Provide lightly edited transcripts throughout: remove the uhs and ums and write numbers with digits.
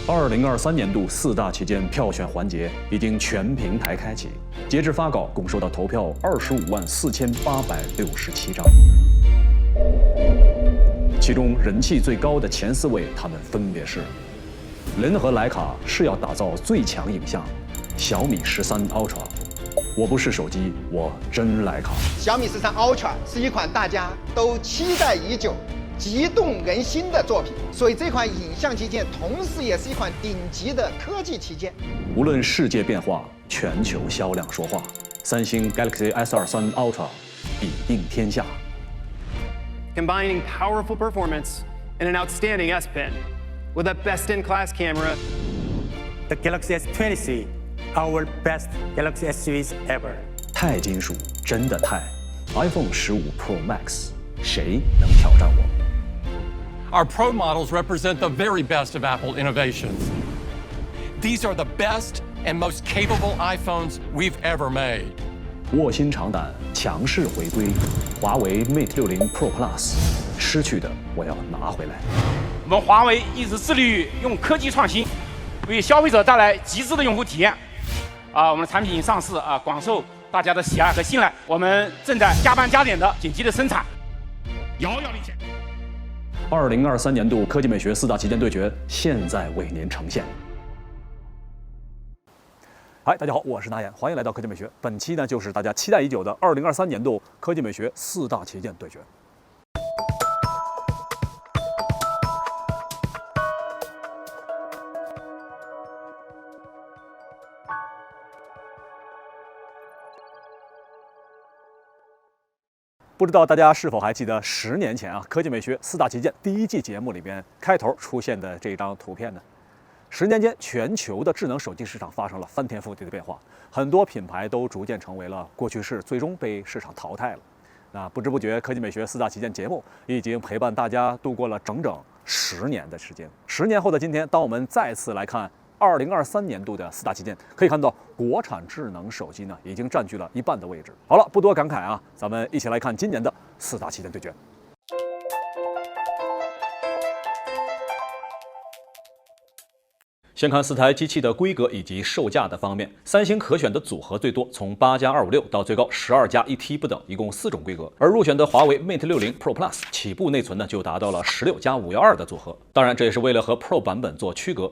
2023年度4大旗舰票选环节已经全平台开启，截至发稿共收到投票254867张。其中人气最高的前4位，他们分别是：联合徕卡是要打造最强影像，小米13 Ultra。我不是手机，我真徕卡。小米13 Ultra 是一款大家都期待已久、激动人心的作品，所以这款影像旗舰同时也是一款顶级的科技旗舰。无论世界变化，全球销量说话，三星 Galaxy S23 Ultra 必定天下。Combining powerful performance and an outstanding S Pen with a best-in-class camera. The Galaxy S23, our best Galaxy SUVs ever. 钛金属真的钛 ，iPhone 15 Pro Max， 谁能挑战我？ Our Pro models represent the very best of Apple innovations. These are the best and most capable iPhones we've ever made. 卧薪尝胆，强势回归，华为 Mate 60 Pro Plus， 失去的我要拿回来。我们华为一直致力于用科技创新，为消费者带来极致的用户体验。我们的产品已经上市广受大家的喜爱和信赖。我们正在加班加点的紧急的生产，遥遥领先。2023年度科技美学4大旗舰对决，现在为您呈现。嗨，大家好，我是拿岩，欢迎来到科技美学。本期呢，就是大家期待已久的2023年度科技美学4大旗舰对决。不知道大家是否还记得10年前科技美学4大旗舰第1季节目里边开头出现的这张图片呢？10年间，全球的智能手机市场发生了翻天覆地的变化，很多品牌都逐渐成为了过去式，最终被市场淘汰了。那不知不觉，科技美学4大旗舰节目已经陪伴大家度过了整整10年的时间。10年后的今天，当我们再次来看2023年度的4大旗舰，可以看到国产智能手机呢已经占据了一半的位置。好了，不多感慨咱们一起来看今年的4大旗舰对决。先看4台机器的规格以及售价的方面，三星可选的组合最多，从8+256到最高12+1T 不等，一共4种规格。而入选的华为 Mate 60 Pro Plus 起步内存呢就达到了16+512的组合，当然这也是为了和 Pro 版本做区隔。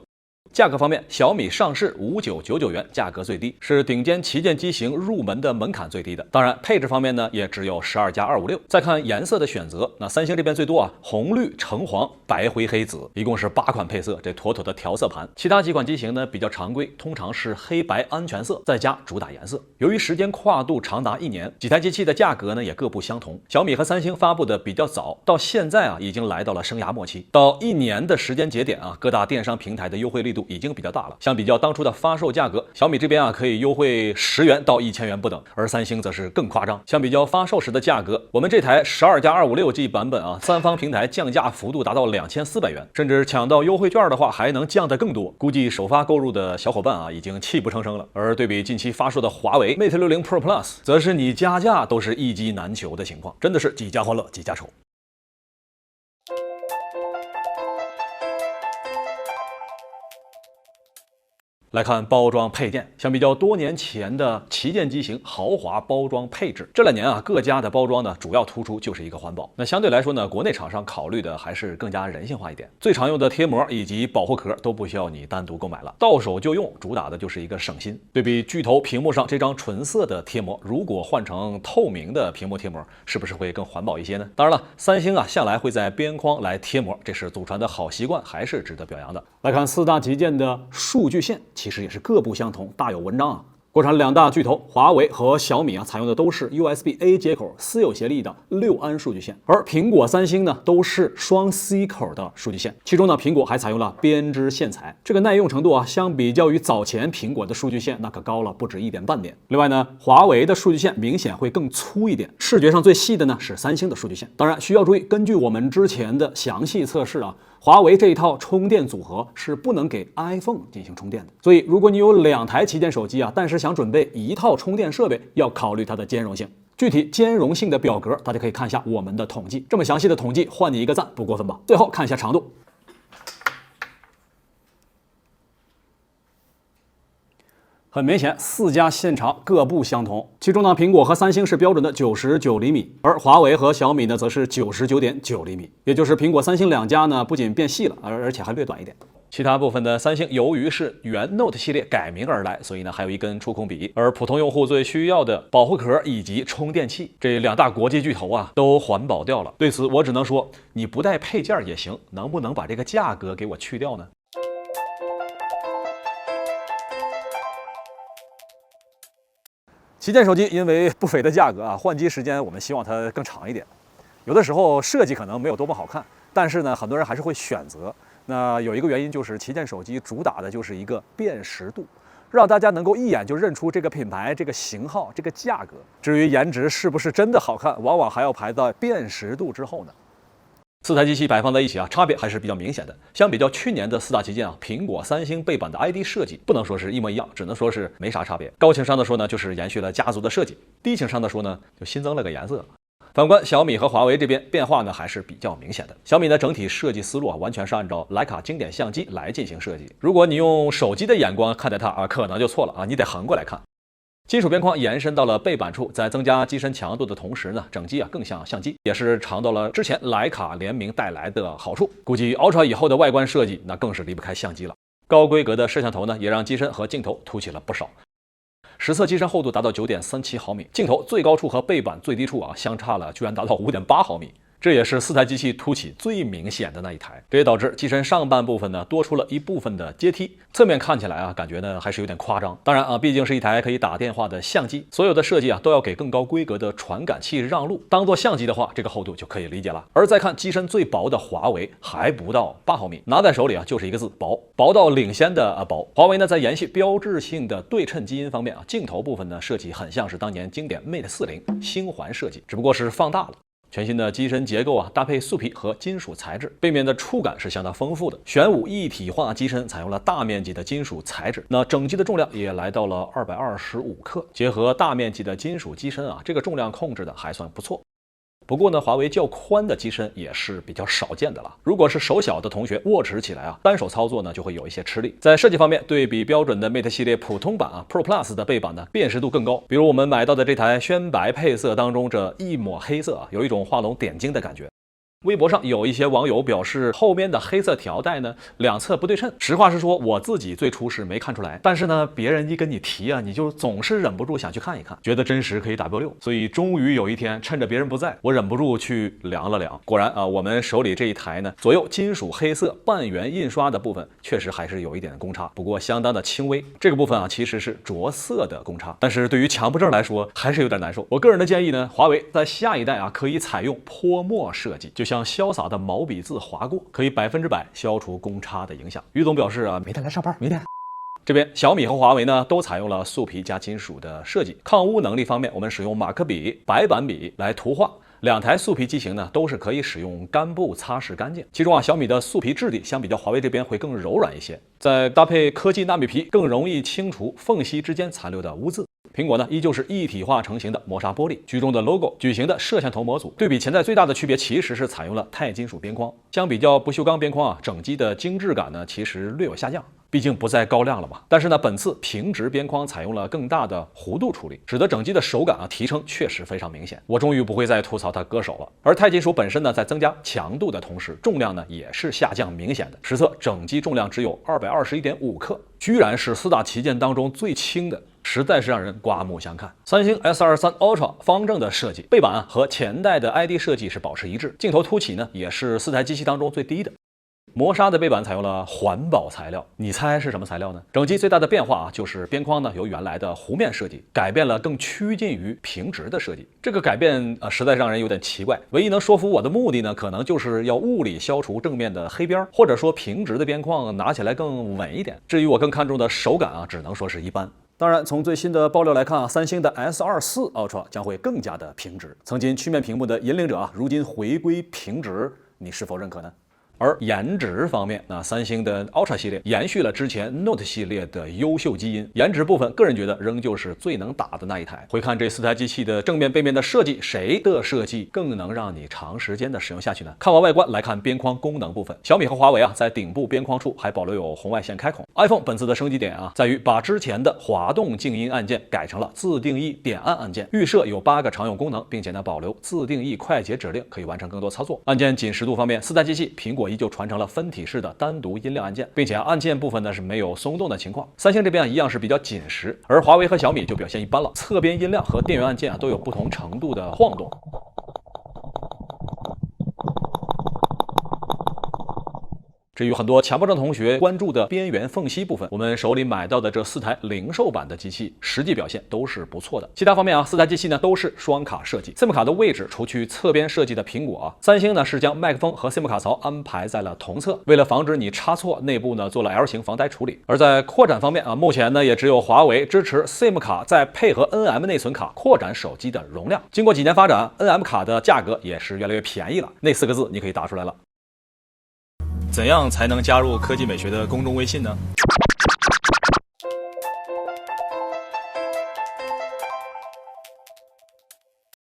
价格方面，小米上市5999元，价格最低，是顶尖旗舰机型入门的门槛最低的。当然，配置方面呢，也只有12+256。再看颜色的选择，那三星这边最多红绿橙黄白灰黑紫，一共是8款配色，这妥妥的调色盘。其他几款机型呢比较常规，通常是黑白安全色，再加主打颜色。由于时间跨度长达1年，几台机器的价格呢也各不相同。小米和三星发布的比较早，到现在已经来到了生涯末期。到1年的时间节点各大电商平台的优惠力度已经比较大了。相比较当初的发售价格，小米这边可以优惠10元到1000元不等，而三星则是更夸张。相比较发售时的价格，我们这台12+256G 版本三方平台降价幅度达到2400元，甚至抢到优惠券的话还能降得更多。估计首发购入的小伙伴已经泣不成声了。而对比近期发售的华为 Mate 60 Pro Plus， 则是你加价都是一机难求的情况，真的是几家欢乐几家愁。来看包装配件，相比较多年前的旗舰机型豪华包装配置，这2年各家的包装呢主要突出就是一个环保。那相对来说呢，国内厂商考虑的还是更加人性化一点，最常用的贴膜以及保护壳都不需要你单独购买了，到手就用，主打的就是一个省心。对比巨头屏幕上这张纯色的贴膜，如果换成透明的屏幕贴膜，是不是会更环保一些呢？当然了，三星向来会在边框来贴膜，这是祖传的好习惯，还是值得表扬的。来看4大旗舰的数据线，其实也是各不相同，大有文章国产2大巨头华为和小米采用的都是 USB-A 接口私有协力的6安数据线，而苹果、三星呢都是双 C 口的数据线。其中呢，苹果还采用了编织线材，这个耐用程度相比较于早前苹果的数据线那可高了不止1点半点。另外呢，华为的数据线明显会更粗一点，视觉上最细的呢是三星的数据线。当然需要注意，根据我们之前的详细测试华为这一套充电组合是不能给 iPhone 进行充电的，所以如果你有2台旗舰手机但是想准备一套充电设备，要考虑它的兼容性。具体兼容性的表格，大家可以看一下我们的统计，这么详细的统计，换你一个赞不过分吧？最后看一下长度。很明显，4家线长各不相同。其中呢，苹果和三星是标准的99厘米，而华为和小米呢则是99.9厘米。也就是苹果、三星两家呢不仅变细了，而且还略短一点。其他部分的三星由于是原 Note 系列改名而来，所以呢还有一根触控笔，而普通用户最需要的保护壳以及充电器，这2大国际巨头啊都环保掉了。对此我只能说，你不带配件也行，能不能把这个价格给我去掉呢？旗舰手机因为不菲的价格啊，换机时间我们希望它更长一点。有的时候设计可能没有多么好看，但是呢，很多人还是会选择。那有一个原因就是旗舰手机主打的就是一个辨识度，让大家能够一眼就认出这个品牌、这个型号、这个价格。至于颜值是不是真的好看，往往还要排在辨识度之后呢。4台机器摆放在一起啊，差别还是比较明显的。相比较去年的4大旗舰啊，苹果、三星背板的 ID 设计不能说是一模一样，只能说是没啥差别。高情商的说呢，就是延续了家族的设计；低情商的说呢，就新增了个颜色。反观小米和华为这边变化呢还是比较明显的。小米的整体设计思路啊，完全是按照徕卡经典相机来进行设计。如果你用手机的眼光看待它啊，可能就错了啊，你得横过来看。金属边框延伸到了背板处，在增加机身强度的同时呢，整机啊更像相机，也是尝到了之前徕卡联名带来的好处。估计 Ultra 以后的外观设计那更是离不开相机了。高规格的摄像头呢，也让机身和镜头凸起了不少。实测机身厚度达到 9.37 毫米，镜头最高处和背板最低处啊相差了居然达到 5.8 毫米。这也是4台机器凸起最明显的那一台，这也导致机身上半部分呢多出了一部分的阶梯，侧面看起来啊感觉呢还是有点夸张。当然啊，毕竟是一台可以打电话的相机，所有的设计啊都要给更高规格的传感器让路。当做相机的话，这个厚度就可以理解了。而再看机身最薄的华为，还不到8毫米，拿在手里啊就是一个字薄，薄到领先的薄。华为呢在延续标志性的对称基因方面啊，镜头部分呢设计很像是当年经典 Mate 40星环设计，只不过是放大了。全新的机身结构啊，搭配素皮和金属材质，背面的触感是相当丰富的。玄武一体化机身采用了大面积的金属材质，那整机的重量也来到了225克。结合大面积的金属机身啊，这个重量控制的还算不错。不过呢，华为较宽的机身也是比较少见的了。如果是手小的同学握持起来啊，单手操作呢就会有一些吃力。在设计方面，对比标准的 Mate 系列普通版啊 Pro Plus 的背板呢，辨识度更高。比如我们买到的这台宣白配色当中，这一抹黑色啊，有一种画龙点睛的感觉。微博上有一些网友表示，后面的黑色条带呢两侧不对称。实话实说，我自己最初是没看出来，但是呢，别人一跟你提啊，你就总是忍不住想去看一看，觉得真实可以打标6。所以终于有一天，趁着别人不在，我忍不住去量了量。果然啊，我们手里这一台呢，左右金属黑色半圆印刷的部分确实还是有一点公差，不过相当的轻微。这个部分啊，其实是着色的公差，但是对于强迫症来说还是有点难受。我个人的建议呢，华为在下一代啊，可以采用泼墨设计，就像潇洒的毛笔字划过，可以100%消除公差的影响。于总表示啊，没带来上班，没带。这边小米和华为呢都采用了素皮加金属的设计。抗污能力方面，我们使用马克笔、白板笔来涂画。2台素皮机型呢都是可以使用干布擦拭干净。其中啊，小米的素皮质地相比较华为这边会更柔软一些，再搭配科技纳米皮，更容易清除缝隙之间残留的污渍。苹果呢依旧是一体化成型的磨砂玻璃，居中的 logo、矩形的摄像头模组。对比前代最大的区别其实是采用了钛金属边框，相比较不锈钢边框啊，整机的精致感呢其实略有下降。毕竟不再高亮了嘛，但是呢，本次平直边框采用了更大的弧度处理，使得整机的手感啊提升确实非常明显。我终于不会再吐槽它割手了。而钛金属本身呢，在增加强度的同时，重量呢也是下降明显的。实测整机重量只有221.5克，居然是4大旗舰当中最轻的，实在是让人刮目相看。三星 S23 Ultra 方正的设计，背板和前代的 ID 设计是保持一致，镜头凸起呢也是4台机器当中最低的。磨砂的背板采用了环保材料，你猜是什么材料呢？整机最大的变化啊，就是边框呢由原来的弧面设计改变了更趋近于平直的设计。这个改变实在让人有点奇怪。唯一能说服我的目的呢，可能就是要物理消除正面的黑边，或者说平直的边框拿起来更稳一点。至于我更看重的手感啊，只能说是一般。当然，从最新的爆料来看啊，三星的 S24 Ultra 将会更加的平直。曾经曲面屏幕的引领者啊，如今回归平直，你是否认可呢？而颜值方面，那三星的 Ultra 系列延续了之前 Note 系列的优秀基因，颜值部分个人觉得仍旧是最能打的那一台。回看这4台机器的正面背面的设计，谁的设计更能让你长时间的使用下去呢？看完外观来看边框功能部分，小米和华为啊在顶部边框处还保留有红外线开孔。iPhone 本次的升级点啊在于把之前的滑动静音按键改成了自定义点按按键，预设有8个常用功能，并且呢保留自定义快捷指令，可以完成更多操作。按键紧实度方面，4台机器苹果依旧传承了分体式的单独音量按键，并且按键部分呢是没有松动的情况。三星这边一样是比较紧实，而华为和小米就表现一般了，侧边音量和电源按键都有不同程度的晃动。至于很多强迫症同学关注的边缘缝隙部分，我们手里买到的这4台零售版的机器实际表现都是不错的。其他方面啊，4台机器呢都是双卡设计 ，SIM 卡的位置除去侧边设计的苹果三星呢是将麦克风和 SIM 卡槽安排在了同侧，为了防止你插错，内部呢做了 L 型防呆处理。而在扩展方面啊，目前呢也只有华为支持 SIM 卡再配合 NM 内存卡扩展手机的容量。经过几年发展 ，NM 卡的价格也是越来越便宜了。那4个字你可以打出来了。怎样才能加入科技美学的公众微信呢？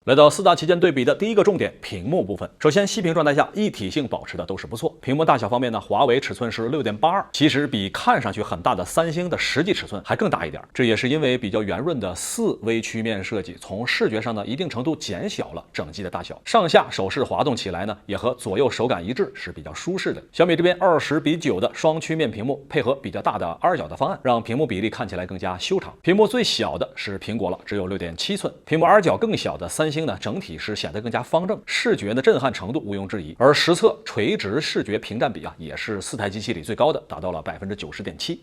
来到4大旗舰对比的第一个重点，屏幕部分。首先，息屏状态下一体性保持的都是不错。屏幕大小方面呢，华为尺寸是 6.82， 其实比看上去很大的三星的实际尺寸还更大一点。这也是因为比较圆润的4微曲面设计，从视觉上呢一定程度减小了整机的大小。上下手势滑动起来呢，也和左右手感一致，是比较舒适的。小米这边20:9的双曲面屏幕，配合比较大的2角的方案，让屏幕比例看起来更加修长。屏幕最小的是苹果了，只有 6.7寸。屏幕2角更小的三星呢，整体是显得更加方正，视觉的震撼程度毋庸置疑。而实测垂直视觉屏占比啊，也是4台机器里最高的，达到了 90.7%。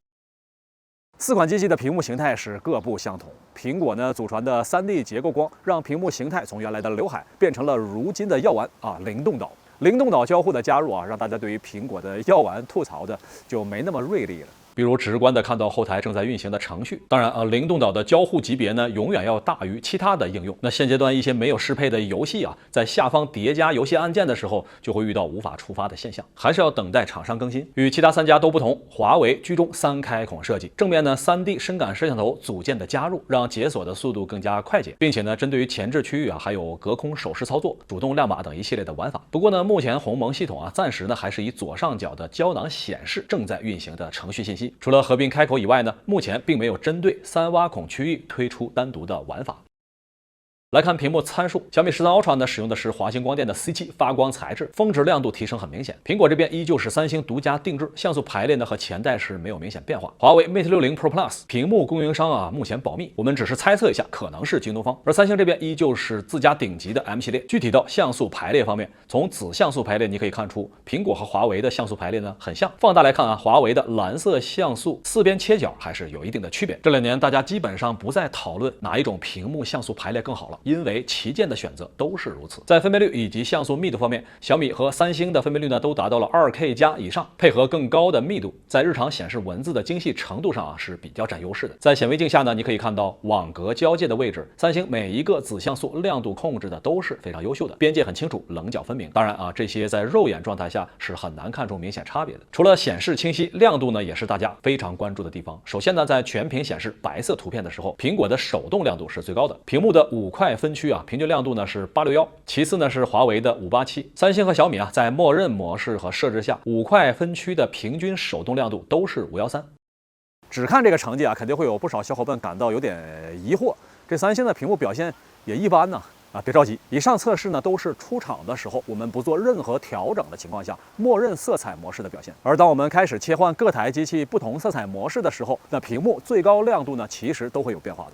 4款机器的屏幕形态是各不相同。苹果呢祖传的3D 结构光，让屏幕形态从原来的刘海变成了如今的药丸啊，灵动岛。灵动岛交互的加入啊，让大家对于苹果的药丸吐槽的就没那么锐利了。比如直观的看到后台正在运行的程序。当然啊，灵动岛的交互级别呢，永远要大于其他的应用。那现阶段一些没有适配的游戏啊，在下方叠加游戏按键的时候，就会遇到无法触发的现象，还是要等待厂商更新。与其他3家都不同，华为居中3开孔设计，正面呢 3D 深感摄像头组件的加入，让解锁的速度更加快捷，并且呢，针对于前置区域啊，还有隔空手势操作、主动亮码等一系列的玩法。不过呢，目前鸿蒙系统啊，暂时呢还是以左上角的胶囊显示正在运行的程序信息。除了合并开口以外呢，目前并没有针对3挖孔区域推出单独的玩法。来看屏幕参数，小米13 Ultra 呢使用的是华星光电的 C7 发光材质，峰值亮度提升很明显。苹果这边依旧是三星独家定制，像素排列呢和前代是没有明显变化。华为 Mate 60 Pro Plus 屏幕供应商啊目前保密，我们只是猜测一下，可能是京东方。而三星这边依旧是自家顶级的 M 系列。具体到像素排列方面，从子像素排列你可以看出，苹果和华为的像素排列呢很像。放大来看啊，华为的蓝色像素4边切角还是有一定的区别。这2年大家基本上不再讨论哪一种屏幕像素排列更好了，因为旗舰的选择都是如此。在分辨率以及像素密度方面，小米和三星的分辨率呢都达到了 2K+ 以上，配合更高的密度，在日常显示文字的精细程度上啊是比较占优势的。在显微镜下呢，你可以看到网格交界的位置，三星每一个子像素亮度控制的都是非常优秀的，边界很清楚，棱角分明。当然啊，这些在肉眼状态下是很难看出明显差别的。除了显示清晰，亮度呢也是大家非常关注的地方。首先呢，在全屏显示白色图片的时候，苹果的手动亮度是最高的，屏幕的5块分区平均亮度呢是861，其次呢是华为的587。三星和小米啊，在默认模式和设置下，5块分区的平均手动亮度都是513。只看这个成绩啊，肯定会有不少小伙伴感到有点疑惑，这三星的屏幕表现也一般呢。别着急，以上测试呢都是出厂的时候我们不做任何调整的情况下，默认色彩模式的表现。而当我们开始切换各台机器不同色彩模式的时候，那屏幕最高亮度呢其实都会有变化的。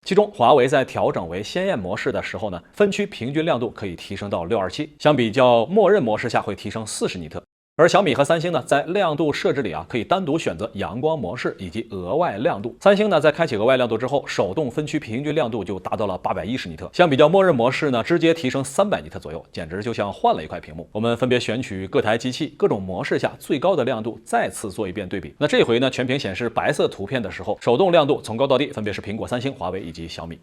其中，华为在调整为鲜艳模式的时候呢，分区平均亮度可以提升到627，相比较默认模式下会提升40尼特。而小米和三星呢，在亮度设置里可以单独选择阳光模式以及额外亮度。三星呢，在开启额外亮度之后，手动分区平均亮度就达到了810尼特，相比较默认模式呢，直接提升300尼特左右，简直就像换了一块屏幕。我们分别选取各台机器各种模式下最高的亮度，再次做一遍对比。那这回呢，全屏显示白色图片的时候，手动亮度从高到低分别是苹果、三星、华为以及小米。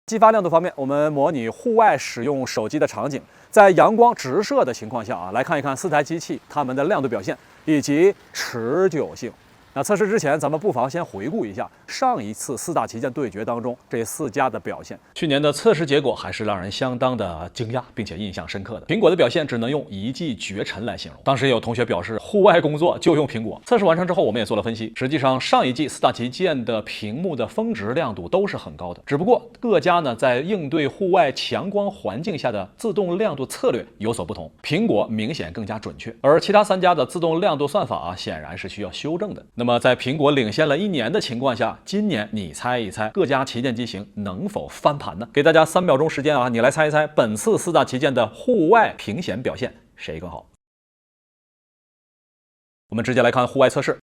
激发亮度方面，我们模拟户外使用手机的场景，在阳光直射的情况下啊，来看一看4台机器它们的亮度表现以及持久性。那测试之前，咱们不妨先回顾一下上一次4大旗舰对决当中这4家的表现。去年的测试结果还是让人相当的惊讶，并且印象深刻的。苹果的表现只能用一骑绝尘来形容。当时也有同学表示，户外工作就用苹果。测试完成之后，我们也做了分析。实际上，上一季4大旗舰的屏幕的峰值亮度都是很高的，只不过各家呢在应对户外强光环境下的自动亮度策略有所不同。苹果明显更加准确，而其他3家的自动亮度算法显然是需要修正的。那么在苹果领先了1年的情况下，今年你猜一猜各家旗舰机型能否翻盘呢？给大家3秒钟时间啊，你来猜一猜本次4大旗舰的户外屏显表现谁更好？我们直接来看户外测试。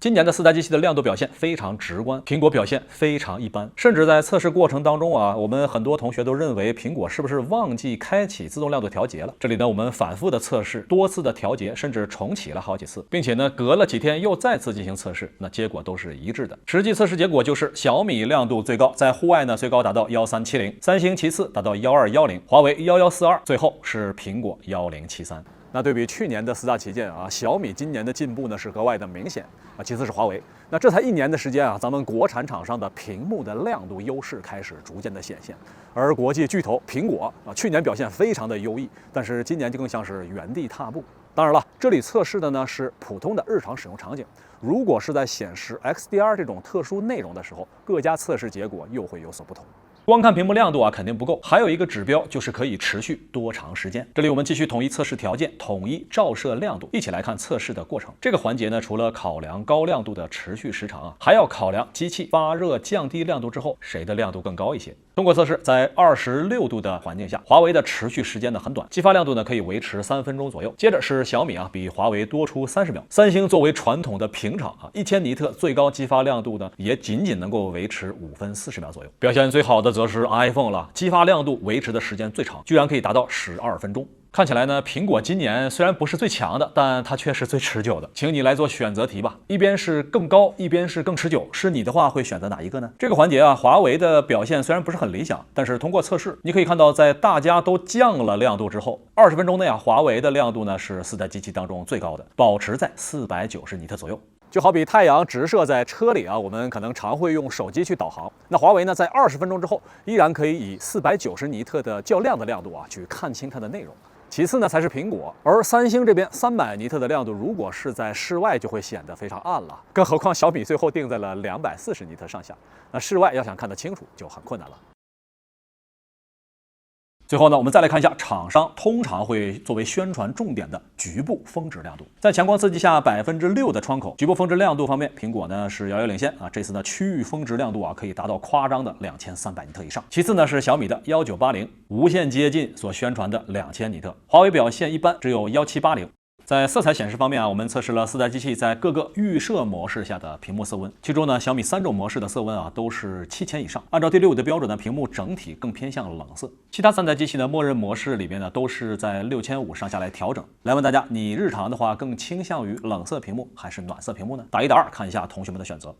今年的4台机器的亮度表现非常直观，苹果表现非常一般，甚至在测试过程当中啊，我们很多同学都认为苹果是不是忘记开启自动亮度调节了？这里呢，我们反复的测试，多次的调节，甚至重启了好几次，并且呢，隔了几天又再次进行测试，那结果都是一致的。实际测试结果就是小米亮度最高，在户外呢最高达到1370，三星其次达到1210，华为1142，最后是苹果1073。那对比去年的4大旗舰啊，小米今年的进步呢是格外的明显啊，其次是华为。那这才1年的时间啊，咱们国产厂商的屏幕的亮度优势开始逐渐的显现，而国际巨头苹果啊，去年表现非常的优异，但是今年就更像是原地踏步。当然了，这里测试的呢是普通的日常使用场景，如果是在显示 XDR 这种特殊内容的时候，各家测试结果又会有所不同。光看屏幕亮度啊，肯定不够，还有一个指标就是可以持续多长时间。这里我们继续统一测试条件，统一照射亮度，一起来看测试的过程。这个环节呢，除了考量高亮度的持续时长啊，还要考量机器发热降低亮度之后，谁的亮度更高一些。通过测试，在26度的环境下，华为的持续时间呢很短，激发亮度呢可以维持3分钟左右。接着是小米啊，比华为多出30秒。三星作为传统的屏厂啊，1000尼特最高激发亮度呢，也仅能够维持5分40秒左右。表现最好的则是 iPhone 了，激发亮度维持的时间最长，居然可以达到12分钟。看起来呢，苹果今年虽然不是最强的，但它却是最持久的。请你来做选择题吧，一边是更高，一边是更持久，是你的话会选择哪一个呢？这个环节啊，华为的表现虽然不是很理想，但是通过测试，你可以看到，在大家都降了亮度之后，20分钟内啊，华为的亮度呢是4台机器当中最高的，保持在490尼特左右。就好比太阳直射在车里啊，我们可能常会用手机去导航。那华为呢，在20分钟之后，依然可以以490尼特的较亮的亮度啊，去看清它的内容。其次呢，才是苹果，而三星这边300尼特的亮度，如果是在室外就会显得非常暗了，更何况小米最后定在了240尼特上下，那室外要想看得清楚就很困难了。最后呢，我们再来看一下厂商通常会作为宣传重点的局部峰值亮度。在强光刺激下6%的窗口，局部峰值亮度方面，苹果呢是遥遥领先啊。这次呢区域峰值亮度啊可以达到夸张的2300尼特以上。其次呢是小米的1980，无限接近所宣传的2000尼特。华为表现一般，只有1780。在色彩显示方面啊，我们测试了4台机器在各个预设模式下的屏幕色温，其中呢，小米3种模式的色温啊都是7000以上。按照第6的标准呢，屏幕整体更偏向冷色。其他3台机器的默认模式里边呢，都是在6500上下来调整。来问大家，你日常的话更倾向于冷色屏幕还是暖色屏幕呢？打1打2，看一下同学们的选择。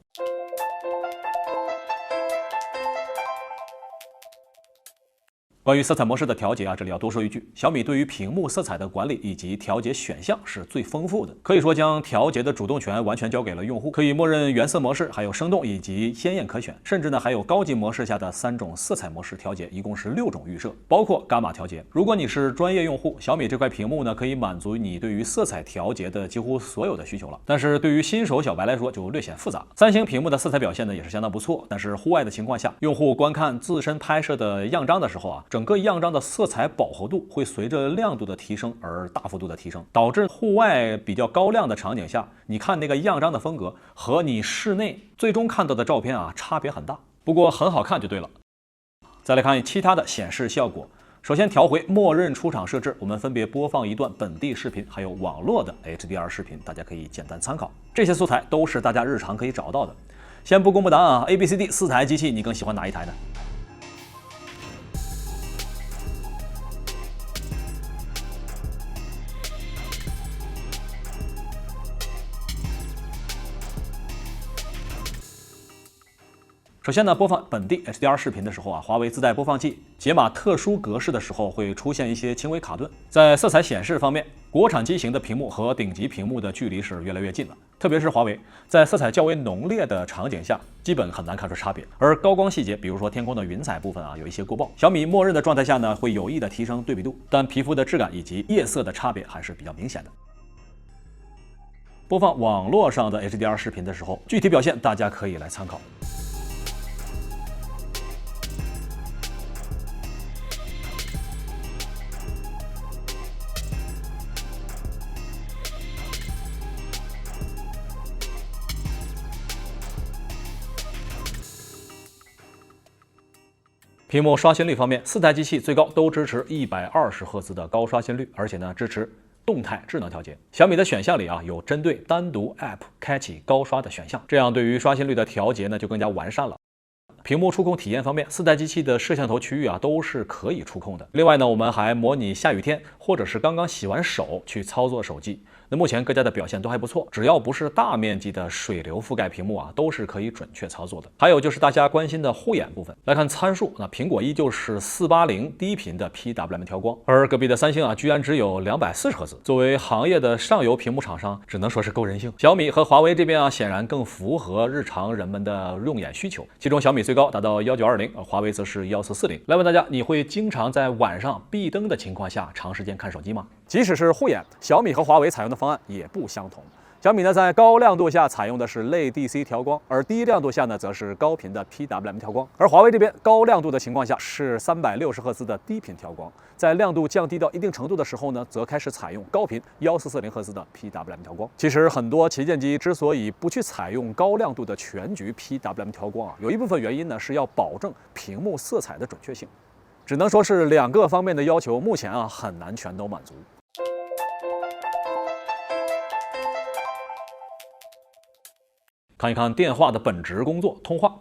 关于色彩模式的调节啊，这里要多说一句，小米对于屏幕色彩的管理以及调节选项是最丰富的，可以说将调节的主动权完全交给了用户，可以默认原色模式，还有生动以及鲜艳可选，甚至呢还有高级模式下的3种色彩模式调节，一共是6种预设，包括伽马调节。如果你是专业用户，小米这块屏幕呢可以满足你对于色彩调节的几乎所有的需求了，但是对于新手小白来说就略显复杂。三星屏幕的色彩表现呢也是相当不错，但是户外的情况下，用户观看自身拍摄的样张的时候啊，整个样张的色彩饱和度会随着亮度的提升而大幅度的提升，导致户外比较高亮的场景下，你看那个样张的风格和你室内最终看到的照片啊差别很大，不过很好看就对了。再来看其他的显示效果，首先调回默认出厂设置，我们分别播放一段本地视频还有网络的 HDR 视频，大家可以简单参考，这些素材都是大家日常可以找到的。先不公布答案啊 ，ABCD 4台机器你更喜欢哪一台呢？首先呢，播放本地 HDR 视频的时候啊，华为自带播放器解码特殊格式的时候会出现一些轻微卡顿。在色彩显示方面，国产机型的屏幕和顶级屏幕的距离是越来越近了，特别是华为在色彩较为浓烈的场景下，基本很难看出差别。而高光细节，比如说天空的云彩部分啊，有一些过曝。小米默认的状态下呢，会有意的提升对比度，但皮肤的质感以及夜色的差别还是比较明显的。播放网络上的 HDR 视频的时候，具体表现大家可以来参考。屏幕刷新率方面，4台机器最高都支持120赫兹的高刷新率，而且呢支持动态智能调节。小米的选项里啊有针对单独 App 开启高刷的选项，这样对于刷新率的调节呢就更加完善了。屏幕触控体验方面，4台机器的摄像头区域啊都是可以触控的。另外呢，我们还模拟下雨天或者是刚刚洗完手去操作手机。那目前各家的表现都还不错，只要不是大面积的水流覆盖屏幕啊，都是可以准确操作的。还有就是大家关心的护眼部分，来看参数，那苹果依旧是480低频的 PWM 调光，而隔壁的三星啊居然只有240赫兹。作为行业的上游屏幕厂商，只能说是够人性。小米和华为这边啊，显然更符合日常人们的用眼需求，其中小米最高达到1920，而华为则是1440。来问大家，你会经常在晚上闭灯的情况下长时间看手机吗？即使是护眼，小米和华为采用的方案也不相同。小米呢，在高亮度下采用的是类 DC 调光，而低亮度下呢，则是高频的 PWM 调光。而华为这边高亮度的情况下是360赫兹的低频调光，在亮度降低到一定程度的时候呢，则开始采用高频1440赫兹的 PWM 调光。其实很多旗舰机之所以不去采用高亮度的全局 PWM 调光啊，有一部分原因呢是要保证屏幕色彩的准确性。只能说是两个方面的要求，目前啊很难全都满足。看一看电话的本职工作——通话。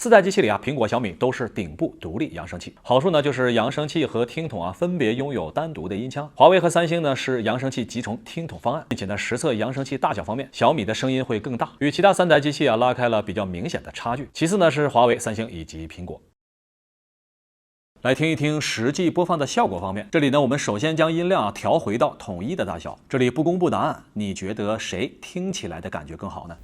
4台机器里啊，苹果、小米都是顶部独立扬声器。好处呢，就是扬声器和听筒啊分别拥有单独的音腔。华为和三星呢是扬声器集成听筒方案，并且呢实测扬声器大小方面，小米的声音会更大，与其他3台机器啊拉开了比较明显的差距。其次呢是华为、三星以及苹果。来听一听实际播放的效果方面，这里呢我们首先将音量调回到统一的大小。这里不公布答案，你觉得谁听起来的感觉更好呢？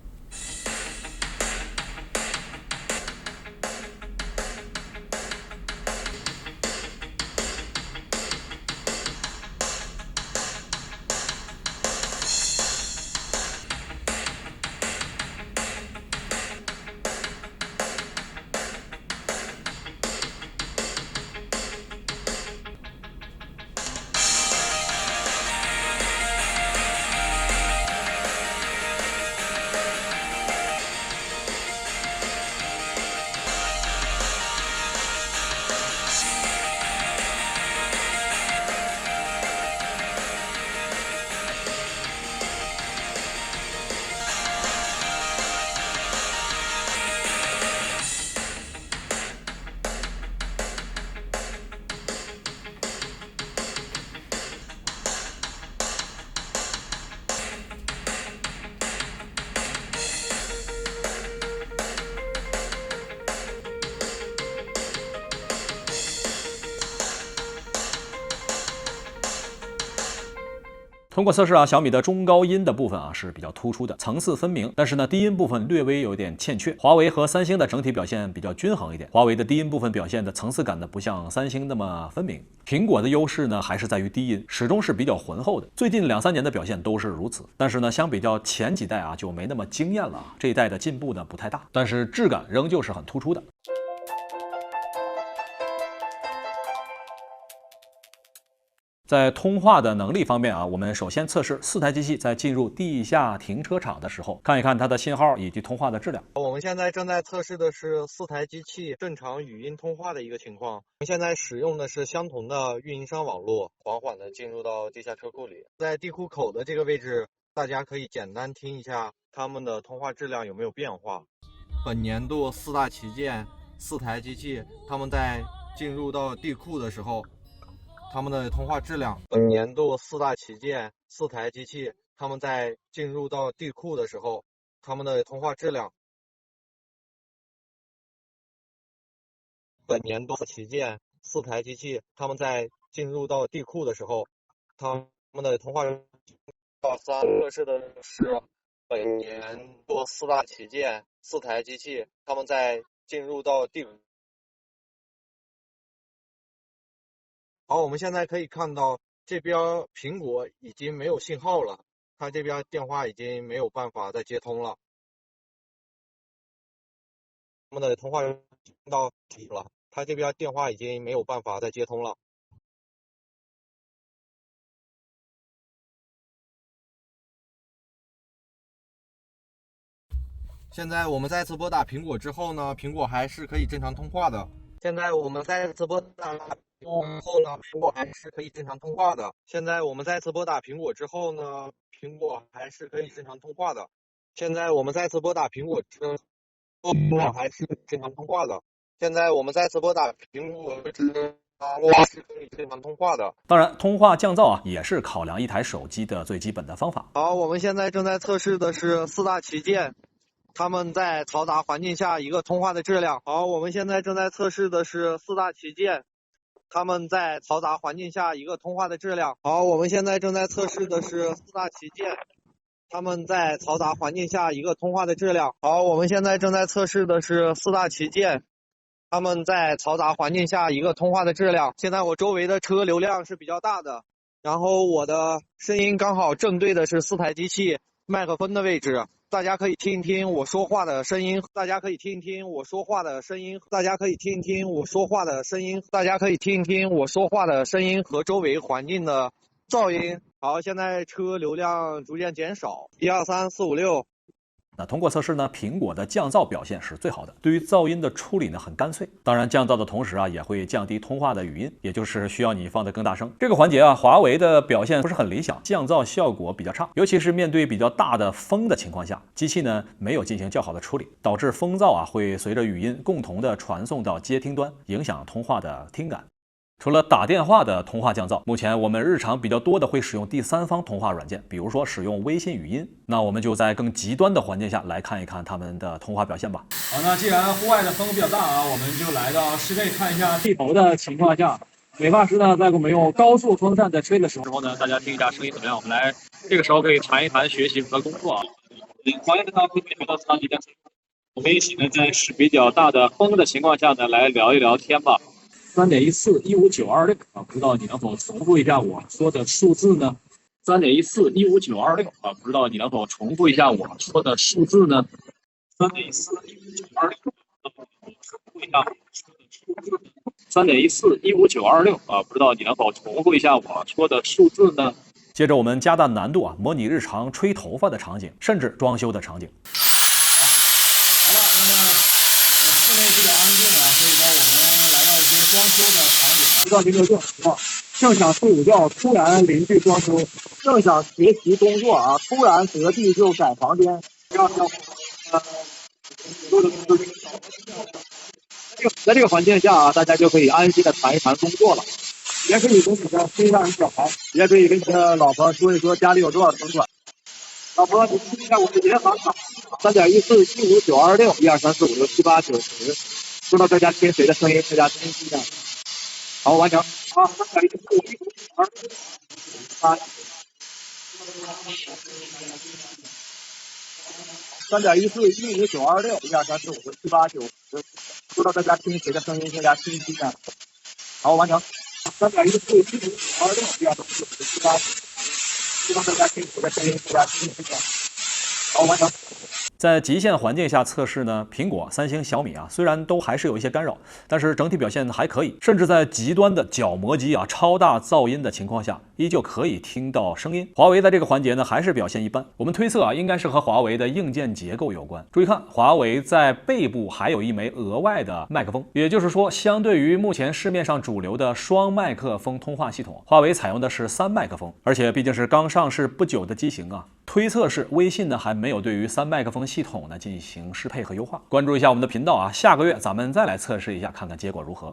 通过测试啊，小米的中高音的部分啊是比较突出的，层次分明，但是呢低音部分略微有点欠缺。华为和三星的整体表现比较均衡一点，华为的低音部分表现的层次感呢不像三星那么分明。苹果的优势呢还是在于低音，始终是比较浑厚的，最近2-3年的表现都是如此。但是呢相比较前几代啊就没那么惊艳了，这一代的进步呢不太大，但是质感仍旧是很突出的。在通话的能力方面啊，我们首先测试4台机器在进入地下停车场的时候，看一看它的信号以及通话的质量。我们现在正在测试的是4台机器正常语音通话的一个情况。我们现在使用的是相同的运营商网络，缓缓的进入到地下车库里。在地库口的这个位置，大家可以简单听一下他们的通话质量有没有变化。本年度4大旗舰4台机器，他们在进入到地库的时候，他们的通话质量。本年度4大旗舰4台机器，他们在进入到地库的时候，他们的通话质量本年度旗舰4台机器，他们在进入到地库的时候，他们的通话测试的是本年度4大旗舰4台机器，他们在进入到地库。好，我们现在可以看到这边苹果已经没有信号了，它这边电话已经没有办法再接通了。他们的通话到底了，他这边电话已经没有办法再接通了。现在我们再次拨打苹果之后呢，苹果还是可以正常通话的。现在我们再次拨打苹果后呢，苹果还是可以正常通话的。现在我们再次拨打苹果之后呢，苹果还是可以正常通话的。现在我们再次拨打苹果之后，苹果还是正常通话的。现在我们再次拨打苹果之后，是可以正常通话的。当然，通话降噪也是考量一台手机的最基本的方法。好，我们现在正在测试的是4大旗舰，他们在嘈杂环境下一个通话的质量。好，我们现在正在测试的是4大旗舰，他们在嘈杂环境下一个通话的质量。好，我们现在正在测试的是4大旗舰，他们在嘈杂环境下一个通话的质量。好，我们现在正在测试的是4大旗舰，他们在嘈杂环境下一个通话的质量。现在我周围的车流量是比较大的，然后我的声音刚好正对的是4台机器麦克风的位置，大家可以听一听我说话的声音，大家可以听一听我说话的声音，大家可以听一听我说话的声音，大家可以听一听我说话的声音和周围环境的噪音。好，现在车流量逐渐减少，1、2、3、4、5、6。那通过测试呢，苹果的降噪表现是最好的，对于噪音的处理呢很干脆。当然，降噪的同时也会降低通话的语音，也就是需要你放得更大声。这个环节华为的表现不是很理想，降噪效果比较差，尤其是面对比较大的风的情况下，机器呢没有进行较好的处理，导致风噪会随着语音共同的传送到接听端，影响通话的听感。除了打电话的通话降噪，目前我们日常比较多的会使用第三方通话软件，比如说使用微信语音。那我们就在更极端的环境下来看一看他们的通话表现吧。好，那既然户外的风比较大我们就来到室内看一下地头的情况下，美发师呢在给我们用高速风扇在吹的时候呢，大家听一下声音怎么样？我们来这个时候可以谈一谈学习和工作欢迎大家会回到参与的，我们一起呢在比较大的风的情况下呢来聊一聊天吧。3.14-15926不知道你能否重复一下我说的数字呢？3.14-15926不知道你能否重复一下我说的数字呢？3.14-159263.14-15926不知道你能否重复一下我说的数字呢？接着我们加大难度模拟日常吹头发的场景，甚至装修的场景。好了，那么室内比较安静所以呢我们来到一些装修的场景不知道您有这种情况，正想睡午觉，突然邻居装修；正想学习工作突然隔壁就改房间。在这个环境下大家就可以安心的谈一谈工作了，也可以跟你的新上小孩，也可以跟你的老婆说一说家里有多少存款。老婆，你听一下我的银行卡：3.14-15926-12345678910。不知道大家听谁的声音，大家听一下。好，完成。3.14-15926-12345678910。不知道大家听谁的声音，大家听一下。好，完成。3.14-15926-12345678910。不知道大家听谁的声音，大家听一下。好，完成。在极限环境下测试呢，苹果、三星、小米虽然都还是有一些干扰，但是整体表现还可以，甚至在极端的角磨机超大噪音的情况下，依旧可以听到声音。华为在这个环节呢，还是表现一般。我们推测应该是和华为的硬件结构有关。注意看，华为在背部还有一枚额外的麦克风，也就是说，相对于目前市面上主流的双麦克风通话系统，华为采用的是3麦克风，而且毕竟是刚上市不久的机型推测是微信呢还没有对于3麦克风系统呢进行适配和优化。关注一下我们的频道下个月咱们再来测试一下，看看结果如何。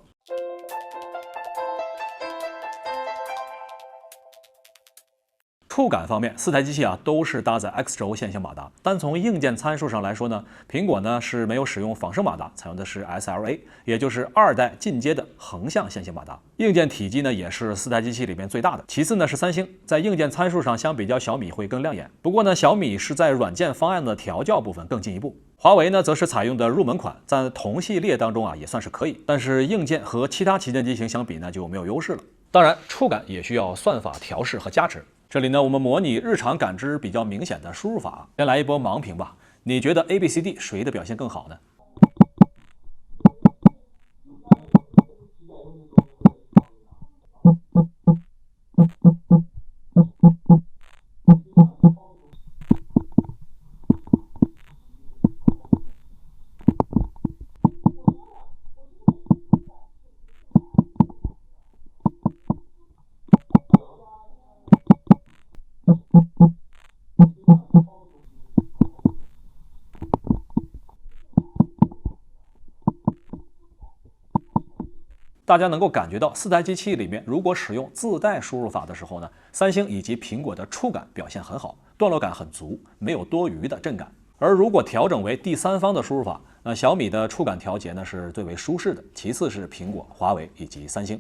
触感方面，4台机器啊都是搭载 X 轴线性马达，但从硬件参数上来说呢，苹果呢是没有使用仿生马达，采用的是 SLA， 也就是2代进阶的横向线性马达。硬件体积呢也是4台机器里面最大的，其次呢是三星，在硬件参数上相比较小米会更亮眼。不过呢，小米是在软件方案的调教部分更进一步。华为呢则是采用的入门款，在同系列当中啊也算是可以，但是硬件和其他旗舰机型相比呢就没有优势了。当然，触感也需要算法调试和加持。这里呢，我们模拟日常感知比较明显的输入法，先来一波盲评吧。你觉得 ABCD 谁的表现更好呢？大家能够感觉到4台机器里面，如果使用自带输入法的时候呢，三星以及苹果的触感表现很好，段落感很足，没有多余的震感。而如果调整为第三方的输入法，那小米的触感调节呢是最为舒适的，其次是苹果、华为以及三星。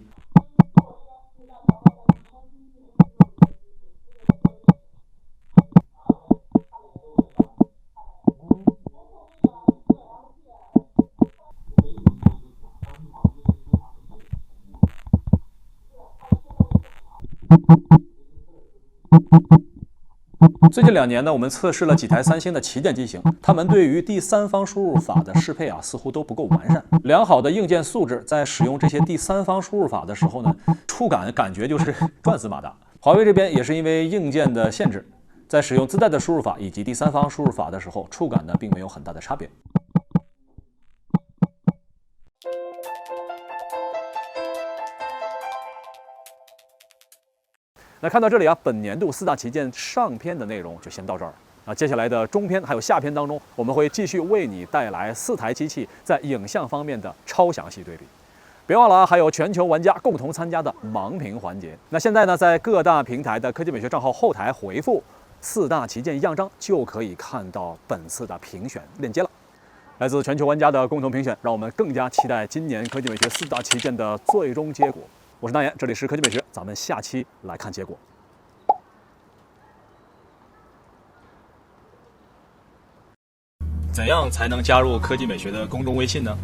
最近2年呢，我们测试了几台三星的旗舰机型，它们对于第三方输入法的适配啊，似乎都不够完善。良好的硬件素质，在使用这些第三方输入法的时候呢，触感觉就是转死马达。华为这边也是因为硬件的限制，在使用自带的输入法以及第三方输入法的时候，触感呢并没有很大的差别。那看到这里啊，本年度4大旗舰上篇的内容就先到这儿。那接下来的中篇还有下篇当中，我们会继续为你带来4台机器在影像方面的超详细对比。别忘了啊，还有全球玩家共同参加的盲评环节。那现在呢，在各大平台的科技美学账号后台回复4大旗舰样章，就可以看到本次的评选链接了。来自全球玩家的共同评选，让我们更加期待今年科技美学4大旗舰的最终结果。我是大岩，这里是科技美学，咱们下期来看结果。怎样才能加入科技美学的公众微信呢？